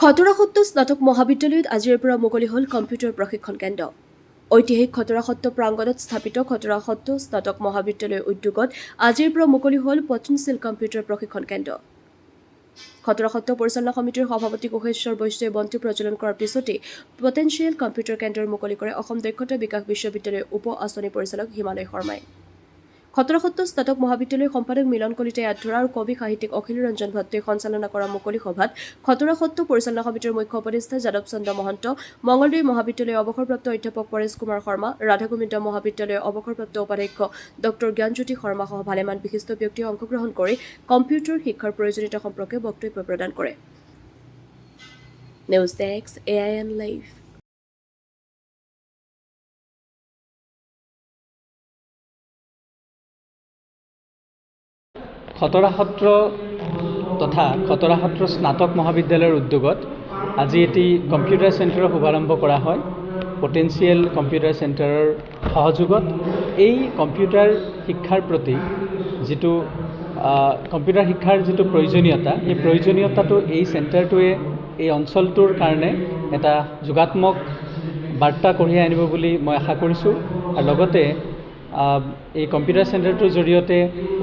খটৰা স্নাতক মহাবিদ্যালয়ত আজিৰ পৰা মুকলি হ'ল কম্পিউটাৰ প্ৰশিক্ষণ কেন্দ্ৰ। ঐতিহাসিক খটৰা প্ৰাংগণত স্থাপিত খটৰা স্নাতক মহাবিদ্যালয়ৰ উদ্যোগত আজিৰ পৰা মুকলি হ'ল পটেনচিয়েল কম্পিউটাৰ প্ৰশিক্ষণ কেন্দ্ৰ। খটৰা পৰিচালনা সমিতিৰ সভাপতি কোষেশ্বৰ বৈশ্যই বন্তি প্ৰজ্বলন কৰাৰ পিছতেই পটেনচিয়েল কম্পিউটাৰ কেন্দ্ৰৰ মুকলি কৰে অসম দক্ষতা বিকাশ বিশ্ববিদ্যালয়ৰ উপ আঁচনি পৰিচালক হিমালয় শৰ্মাই। খটৰা স্নাতক মহাবিদ্যালয়ৰ সম্পাদক মিলন কলিতাই আধৰা আৰু কবি সাহিত্যিক অখিল ৰঞ্জন ভট্টই সঞ্চালনা কৰা মুকলি সভাত খটৰা পৰিচালনা সমিতিৰ মুখ্য উপদেষ্টা যাদৱ চন্দ্ৰ মহন্ত, মঙলদৈ মহাবিদ্যালয়ৰ অৱসৰপ্ৰাপ্ত অধ্যাপক পৰেশ কুমাৰ শৰ্মা, ৰাধা গোবিন্দ মহাবিদ্যালয়ৰ অৱসৰপ্ৰাপ্ত উপাধ্যক্ষ ডক্টৰ জ্ঞানজ্যোতি শৰ্মা সহ ভালেমান বিশিষ্ট ব্যক্তিয়ে অংশগ্ৰহণ কৰি কম্পিউটাৰ শিক্ষাৰ প্ৰয়োজনীয়তা সম্পৰ্কে বক্তব্য প্ৰদান কৰে। News desk AIN live. খটৰা তথা খটৰা স্নাতক মহাবিদ্যালয়ৰ উদ্যোগত আজি এটি কম্পিউটাৰ চেণ্টাৰৰ শুভাৰম্ভ কৰা হয়। পটেনচিয়েল কম্পিউটাৰ চেণ্টাৰৰ সহযোগত এই কম্পিউটাৰ শিক্ষাৰ প্ৰতি যিটো কম্পিউটাৰ শিক্ষাৰ যিটো প্ৰয়োজনীয়তা, এই প্ৰয়োজনীয়তাটো এই চেণ্টাৰটোৱে এই অঞ্চলটোৰ কাৰণে এটা যোগাত্মক বাৰ্তা কঢ়িয়াই আনিব বুলি মই আশা কৰিছোঁ। আৰু লগতে এই কম্পিউটাৰ চেণ্টাৰটোৰ জৰিয়তে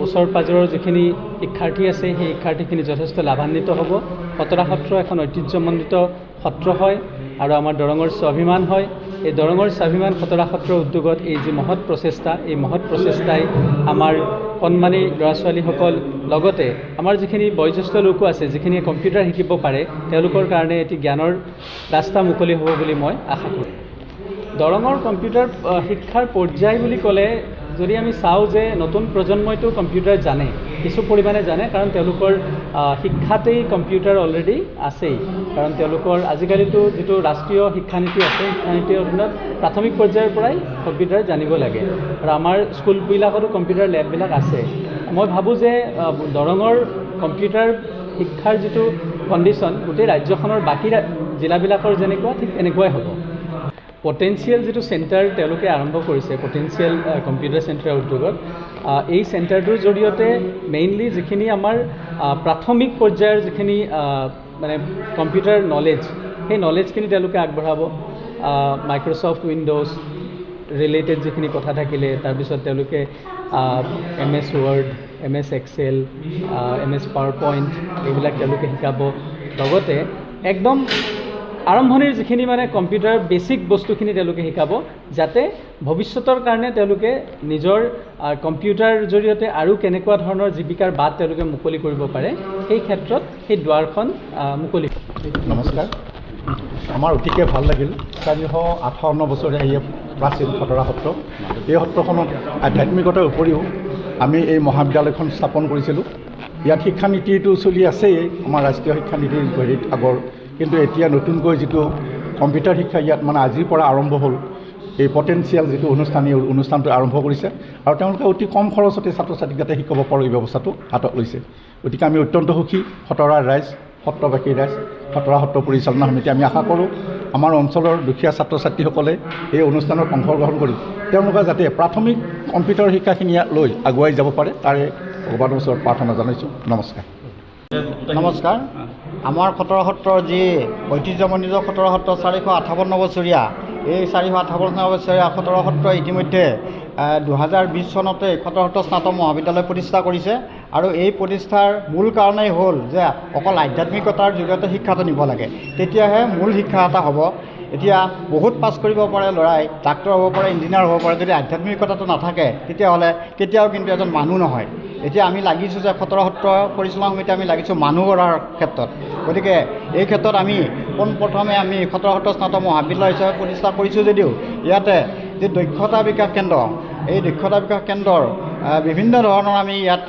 ওচৰ পাজৰৰ যিখিনি শিক্ষাৰ্থী আছে সেই শিক্ষাৰ্থীখিনি যথেষ্ট লাভান্বিত হ'ব। খটৰা এখন ঐতিহ্যমণ্ডিত সত্ৰ হয় আৰু আমাৰ দৰঙৰ স্বাভিমান হয়। এই দৰঙৰ স্বাভিমান খটৰা উদ্যোগত এই যি মহৎ প্ৰচেষ্টা, এই মহৎ প্ৰচেষ্টাই আমাৰ কণমানি ল'ৰা ছোৱালীসকল লগতে আমাৰ যিখিনি বয়োজ্যেষ্ঠ লোকো আছে, যিখিনিয়ে কম্পিউটাৰ শিকিব পাৰে, তেওঁলোকৰ কাৰণে এটি জ্ঞানৰ ৰাস্তা মুকলি হ'ব বুলি মই আশা কৰোঁ। দৰঙৰ কম্পিউটাৰ শিক্ষাৰ পৰ্যায় বুলি ক'লে যদি আমি চাওঁ যে নতুন প্ৰজন্মইতো কম্পিউটাৰ জানে, কিছু পৰিমাণে জানে, কাৰণ তেওঁলোকৰ শিক্ষাতেই কম্পিউটাৰ অলৰেডি আছেই। কাৰণ তেওঁলোকৰ আজিকালিতো যিটো ৰাষ্ট্ৰীয় শিক্ষানীতি আছে, শিক্ষানীতিৰ অধীনত প্ৰাথমিক পৰ্যায়ৰ পৰাই কম্পিউটাৰ জানিব লাগে আৰু আমাৰ স্কুলবিলাকতো কম্পিউটাৰ লেববিলাক আছে। মই ভাবোঁ যে দৰঙৰ কম্পিউটাৰ শিক্ষাৰ যিটো কণ্ডিশ্যন গোটেই ৰাজ্যখনৰ বাকী জিলাবিলাকৰ যেনেকুৱা ঠিক তেনেকুৱাই হ'ব। পটেনচিয়েল যিটো চেণ্টাৰ তেওঁলোকে আৰম্ভ কৰিছে, পটেনচিয়েল কম্পিউটাৰ চেণ্টাৰৰ উদ্যোগত, এই চেণ্টাৰটোৰ জৰিয়তে মেইনলি যিখিনি আমাৰ প্ৰাথমিক পৰ্যায়ৰ যিখিনি মানে কম্পিউটাৰ নলেজ, সেই নলেজখিনি তেওঁলোকে আগবঢ়াব। মাইক্ৰ'ছফ্ট উইণ্ড'জ ৰিলেটেড যিখিনি কথা থাকিলে, তাৰপিছত তেওঁলোকে MS word, MS Excel, MS PowerPoint এইবিলাক তেওঁলোকে শিকাব। লগতে একদম আৰম্ভণিৰ যিখিনি মানে কম্পিউটাৰ বেছিক বস্তুখিনি তেওঁলোকে শিকাব, যাতে ভৱিষ্যতৰ কাৰণে তেওঁলোকে নিজৰ কম্পিউটাৰ জৰিয়তে আৰু কেনেকুৱা ধৰণৰ জীৱিকাৰ বাট তেওঁলোকে মুকলি কৰিব পাৰে, সেই ক্ষেত্ৰত সেই দুৱাৰখন মুকলি। নমস্কাৰ। আমাৰ অতিকে ভাল লাগিল 458 বছৰীয়া এই প্ৰাচীন খটৰা সত্ৰ। এই সত্ৰখনত আধ্যাত্মিকতাৰ উপৰিও আমি এই মহাবিদ্যালয়খন স্থাপন কৰিছিলোঁ। ইয়াত শিক্ষানীতিটো চলি আছেই, আমাৰ ৰাষ্ট্ৰীয় শিক্ষানীতিৰ হেৰিত আগৰ, কিন্তু এতিয়া নতুনকৈ যিটো কম্পিউটাৰ শিক্ষা ইয়াত মানে আজিৰ পৰা আৰম্ভ হ'ল। এই পটেনচিয়েল যিটো অনুষ্ঠানটো আৰম্ভ কৰিছে আৰু তেওঁলোকে অতি কম খৰচতে ছাত্ৰ ছাত্ৰীক যাতে শিকাব পাৰোঁ এই ব্যৱস্থাটো হাতত লৈছে। গতিকে আমি অত্যন্ত সুখী, খটৰাৰ ৰাইজ, সত্ৰবাসী ৰাইজ, খটৰা পৰিচালনা সমিতি। আমি আশা কৰোঁ আমাৰ অঞ্চলৰ দুখীয়া ছাত্ৰ ছাত্ৰীসকলে এই অনুষ্ঠানত অংশগ্ৰহণ কৰি তেওঁলোকে যাতে প্ৰাথমিক কম্পিউটাৰ শিক্ষাখিনি লৈ আগুৱাই যাব পাৰে, তাৰে ভগৱানৰ ওচৰত প্ৰাৰ্থনা জনাইছোঁ। নমস্কাৰ। আমাৰ খটৰা সত্ৰৰ যি ঐতিহ্যমণ্ডিত খটৰা সত্ৰ 458 বছৰীয়া, এই 458 বছৰীয়া খটৰা সত্ৰ ইতিমধ্যে 2020 চনতে খটৰা স্নাতক মহাবিদ্যালয় প্ৰতিষ্ঠা কৰিছে। আৰু এই প্ৰতিষ্ঠাৰ মূল কাৰণেই হ'ল যে অকল আধ্যাত্মিকতাৰ জৰিয়তে শিক্ষাটো নিব লাগে, তেতিয়াহে মূল শিক্ষা এটা হ'ব। এতিয়া বহুত পাছ কৰিব পাৰে ল'ৰাই, ডাক্তৰ হ'ব পাৰে, ইঞ্জিনিয়াৰ হ'ব পাৰে, যদি আধ্যাত্মিকতাটো নাথাকে তেতিয়াহ'লে কেতিয়াও কিন্তু এজন মানুহ নহয়। এতিয়া আমি লাগিছোঁ যে খটৰা সত্ৰ পৰিচালনা সমিতি আমি লাগিছোঁ মানুহ গঢ়াৰ ক্ষেত্ৰত। গতিকে এই ক্ষেত্ৰত আমি পোনপ্ৰথমে আমি খটৰা স্নাতক মহাবিদ্যালয় হিচাপে প্ৰতিষ্ঠা কৰিছোঁ যদিও ইয়াতে যি দক্ষতা বিকাশ কেন্দ্ৰ, এই দক্ষতা বিকাশ কেন্দ্ৰৰ বিভিন্ন ধৰণৰ আমি ইয়াত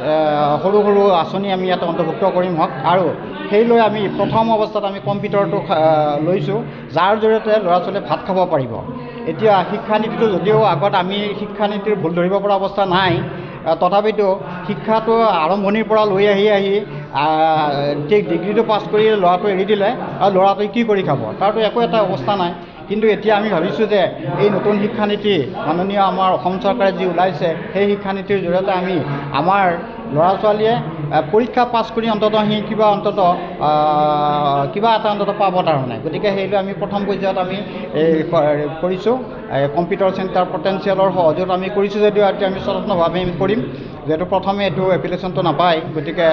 সৰু সৰু আঁচনি আমি ইয়াত অন্তৰ্ভুক্ত কৰিম হওক। আৰু সেই লৈ আমি প্ৰথম অৱস্থাত আমি কম্পিউটাৰটো লৈছোঁ, যাৰ জৰিয়তে ল'ৰা ছোৱালীয়ে ভাত খাব পাৰিব। এতিয়া শিক্ষানীতিটো যদিও আগত আমি শিক্ষানীতিৰ ভুল ধৰিব পৰা অৱস্থা নাই, তথাপিতো শিক্ষাটো আৰম্ভণিৰ পৰা লৈ আহি ঠিক ডিগ্ৰীটো পাছ কৰি ল'ৰাটো এৰি দিলে আৰু ল'ৰাটোৱে কি কৰি খাব, তাৰতো একো এটা অৱস্থা নাই। কিন্তু এতিয়া আমি ভাবিছোঁ যে এই নতুন শিক্ষানীতি মাননীয় আমাৰ অসম চৰকাৰে যি ওলাইছে সেই শিক্ষানীতিৰ জৰিয়তে আমি আমাৰ ল'ৰা ছোৱালীয়ে পৰীক্ষা পাছ কৰি অন্ততঃ সি কিবা এটা অন্ততঃ পাব তাৰমানে। গতিকে সেইলৈ আমি প্ৰথম পৰ্যায়ত আমি কৰিছোঁ কম্পিউটাৰ চেণ্টাৰ পটেঞ্চিয়েলৰ সহযোগত আমি কৰিছোঁ যদিও এতিয়া আমি স্বতন্ত্ৰভাৱে আমি কৰিম, যিহেতু প্ৰথমে এইটো এপ্লিকেশ্যনটো নাপায়, গতিকে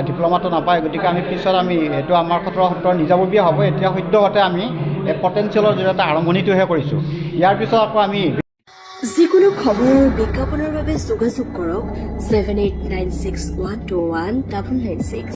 ডিপ্ল'মাটো নাপায়, গতিকে আমি পিছত আমি এইটো আমাৰ খটৰা সত্ৰৰ নিজাববীয়া হ'ব। এতিয়া সদ্যহতে আমি এই পটেঞ্চিয়েলৰ জৰিয়তে আৰম্ভণিটোহে কৰিছোঁ। ইয়াৰ পিছত আকৌ আমি যিকোনো খবৰ বিজ্ঞাপনৰ বাবে যোগাযোগ কৰক 7896121996